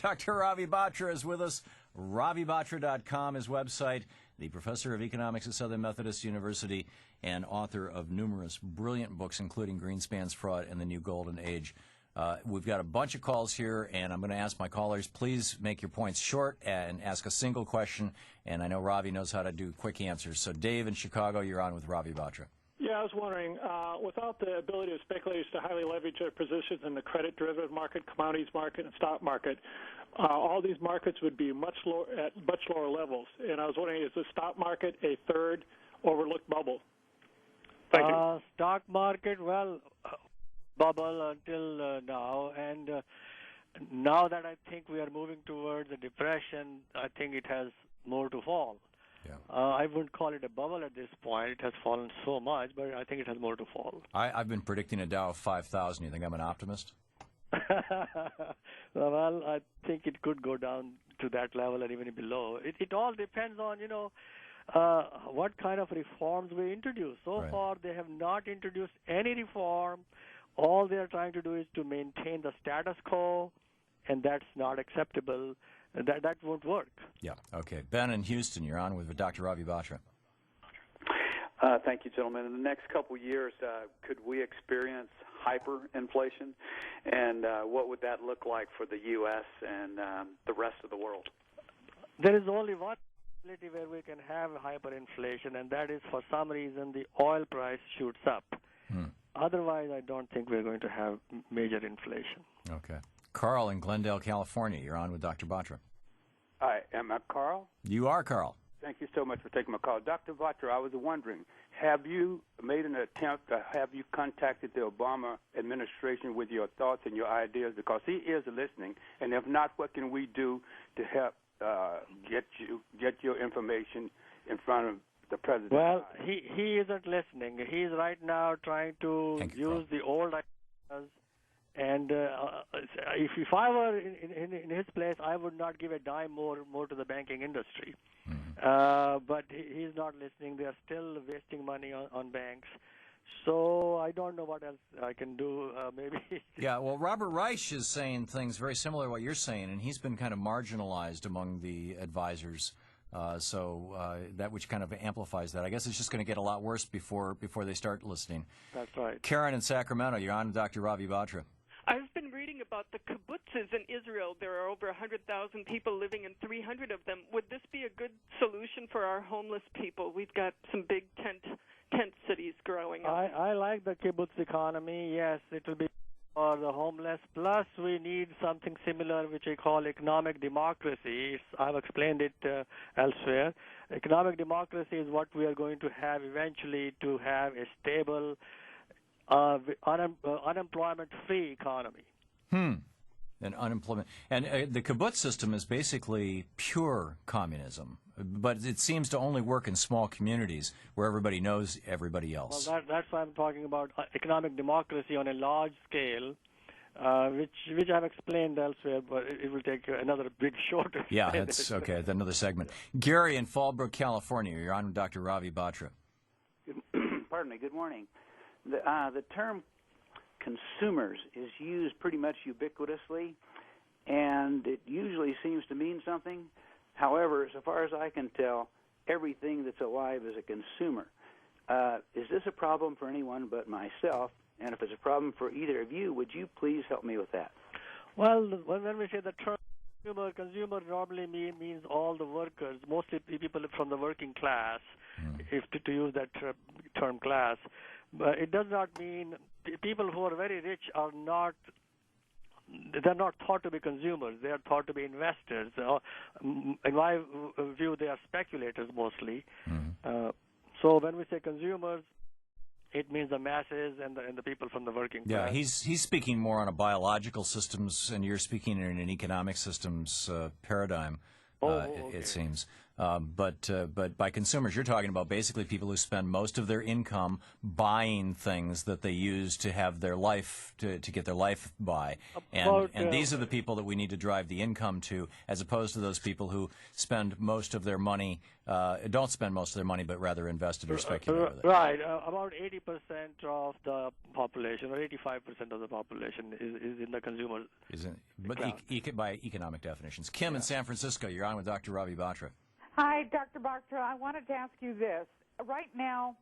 Dr. Ravi Batra is with us. RaviBatra.com, his website. The professor of economics at Southern Methodist University and author of numerous brilliant books, including Greenspan's Fraud and the New Golden Age. We've got a bunch of calls here, and I'm going to ask my callers, please make your points short and ask a single question. And I know Ravi knows how to do quick answers. So Dave in Chicago, you're on with Ravi Batra. Yeah, I was wondering, without the ability of speculators to highly leverage their positions in the credit derivative market, commodities market, and stock market, all these markets would be at much lower levels. And I was wondering, is the stock market a third overlooked bubble? Thank you. Stock market, well, bubble until now, and now that I think we are moving towards a depression, I think it has more to fall. Yeah. I wouldn't call it a bubble at this point. It has fallen so much, but I think it has more to fall. I've been predicting a Dow of 5,000. You think I'm an optimist? Well, I think it could go down to that level and even below. It all depends on, what kind of reforms we introduce. So Right. far, they have not introduced any reform. All they are trying to do is to maintain the status quo, and that's not acceptable. That won't work. Yeah. Okay. Ben in Houston, you're on with Dr. Ravi Batra. Thank you, gentlemen. In the next couple of years, could we experience hyperinflation? And what would that look like for the U.S. and the rest of the world? There is only one possibility where we can have hyperinflation, and that is for some reason the oil price shoots up. Otherwise, I don't think we're going to have major inflation. Okay. Carl in Glendale, California, you're on with Dr. Batra. Hi, am I Carl? You are Carl. Thank you so much for taking my call. Dr. Batra, I was wondering, have you made an attempt, have you contacted the Obama administration with your thoughts and your ideas? Because he is listening, and if not, what can we do to help get your information in front of the president? Well, he isn't listening. He's right now trying to use the old ideas. And if I were in his place, I would not give a dime more to the banking industry. But he's not listening. They are still wasting money on banks. So I don't know what else I can do. Maybe. Yeah, well, Robert Reich is saying things very similar to what you're saying, and he's been kind of marginalized among the advisors. So that which kind of amplifies that. I guess it's just going to get a lot worse before they start listening. That's right. Karen in Sacramento, you're on with Dr. Ravi Batra. I've been reading about the kibbutzes in Israel. There are over 100,000 people living in 300 of them. Would this be a good solution for our homeless people? We've got some big tent cities growing up. I like the kibbutz economy. Yes, it will be for the homeless. Plus, we need something similar, which I call economic democracy. I've explained it elsewhere. Economic democracy is what we are going to have eventually to have a stable, unemployment-free economy. And unemployment. And the kibbutz system is basically pure communism, but it seems to only work in small communities where everybody knows everybody else. Well, that's why I'm talking about economic democracy on a large scale, which I've explained elsewhere, but it will take another big show to Yeah, that's okay. That's another segment. Gary in Fallbrook, California, you're on with Dr. Ravi Batra. Pardon me. Good morning. The term consumers is used pretty much ubiquitously, and it usually seems to mean something. However, so far as I can tell, everything that's alive is a consumer. Is this a problem for anyone but myself? And if it's a problem for either of you, would you please help me with that? Well, when we say the term consumer normally means all the workers, mostly people from the working class, if to use that term class. But it does not mean people who are very rich are not. They're not thought to be consumers. They are thought to be investors. In my view, they are speculators mostly. So when we say consumers, it means the masses and the people from the working class. Yeah, he's speaking more on a biological systems, and you're speaking in an economic systems paradigm. Okay. It seems. But by consumers, you're talking about basically people who spend most of their income buying things that they use to have their life to get their life by, and these are the people that we need to drive the income to, as opposed to those people who spend most of their money, don't spend most of their money, but rather invest it or speculate with it. Right, about 80% of the population, or 85% of the population, is in the consumer. But by economic definitions. Kim in San Francisco, you're on with Dr. Ravi Batra. Hi, Dr. Batra. I wanted to ask you this. Right now,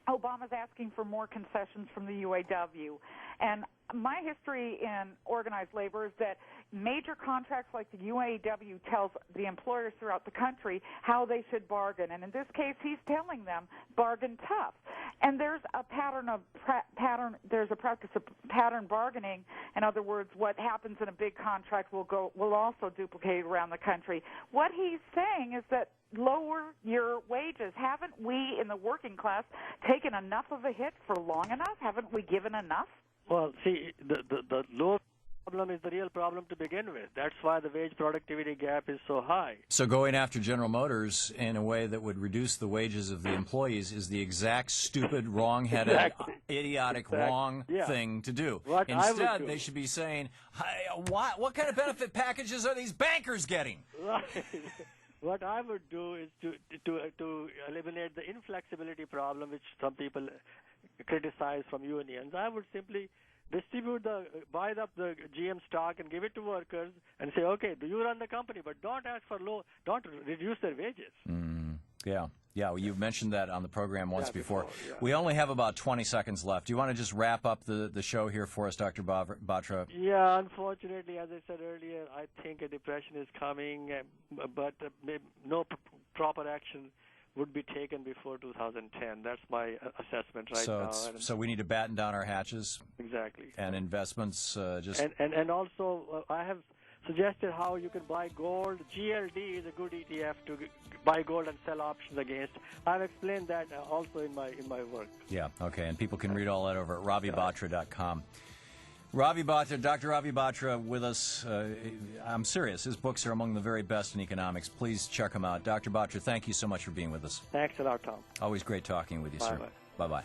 Obama's asking for more concessions from the UAW. And my history in organized labor is that major contracts like the UAW tells the employers throughout the country how they should bargain. And in this case, he's telling them, bargain tough. And there's a there's a practice of pattern bargaining. In other words, what happens in a big contract will also duplicate around the country. What he's saying is that lower your wages. Haven't we in the working class taken enough of a hit for long enough? Haven't we given enough? Well, see, the low problem is the real problem to begin with. That's why the wage productivity gap is so high. So going after General Motors in a way that would reduce the wages of the employees is the exact stupid, wrong-headed, idiotic, wrong thing to do. Instead, they should be saying, hey, what kind of benefit packages are these bankers getting? Right. What I would do is to eliminate the inflexibility problem, which some people criticize from unions. I would simply buy up the GM stock and give it to workers and say, okay, do you run the company, but don't ask for don't reduce their wages. Yeah. Well, you've mentioned that on the program once before. We only have about 20 seconds left. Do you want to just wrap up the show here for us, Dr. Batra? Yeah, unfortunately, as I said earlier, I think a depression is coming, but no proper action would be taken before 2010. That's my assessment now. So we need to batten down our hatches? Exactly. And investments And also, I have suggested how you can buy gold. GLD is a good ETF to buy gold and sell options against. I've explained that also in my work. Yeah, okay, and people can read all that over at ravibatra.com. Ravi Batra, Dr. Ravi Batra with us. I'm serious. His books are among the very best in economics. Please check them out. Dr. Batra, thank you so much for being with us. Thanks a lot, Tom. Always great talking with you, sir. Bye-bye. Bye-bye.